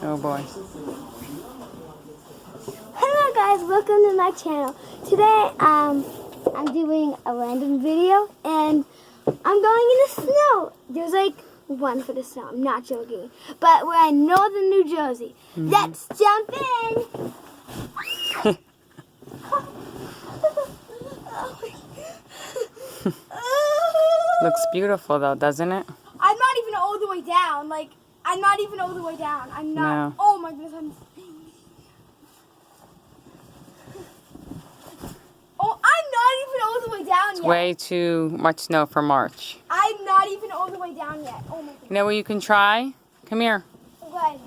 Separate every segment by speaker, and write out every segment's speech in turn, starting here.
Speaker 1: Oh boy.
Speaker 2: Hello guys, welcome to my channel. Today I'm doing a random video and I'm going in the snow. There's like 1 foot of snow, I'm not joking. But we're in northern New Jersey. Let's jump in!
Speaker 1: Looks beautiful though, doesn't it?
Speaker 2: I'm not even all the way down. I'm not even all the way down. I'm not.
Speaker 1: No.
Speaker 2: Oh my goodness, I'm not even all the way down
Speaker 1: It's
Speaker 2: yet.
Speaker 1: way too much snow for March.
Speaker 2: I'm not even all the way down yet. Oh my goodness.
Speaker 1: You know what you can try? Come here.
Speaker 2: What?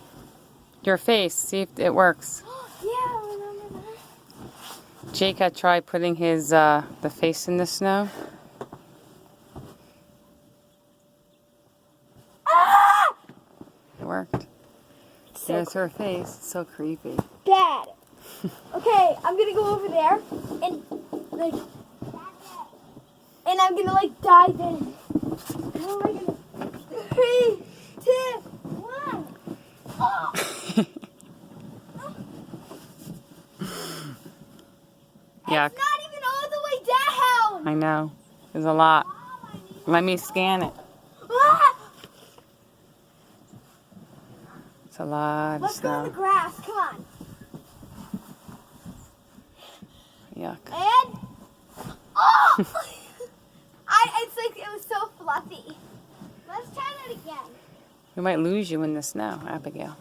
Speaker 1: Your face. See if it works.
Speaker 2: Yeah, I remember that.
Speaker 1: Jake had tried putting his the face in the snow.
Speaker 2: Ah!
Speaker 1: It worked. There's her face. It's so creepy.
Speaker 2: Bad. Okay, I'm gonna go over there and I'm gonna dive in. Oh my goodness. 3, 2, 1. Oh.
Speaker 1: Yuck.
Speaker 2: It's not even all the way down.
Speaker 1: I know. There's a lot. Let me scan it.
Speaker 2: Ah!
Speaker 1: It's a lot of
Speaker 2: Let's go in the
Speaker 1: snow.
Speaker 2: grass. Come on.
Speaker 1: Yuck.
Speaker 2: And oh, it's like it was so fluffy. Let's try that again.
Speaker 1: We might lose you in the snow, Abigail.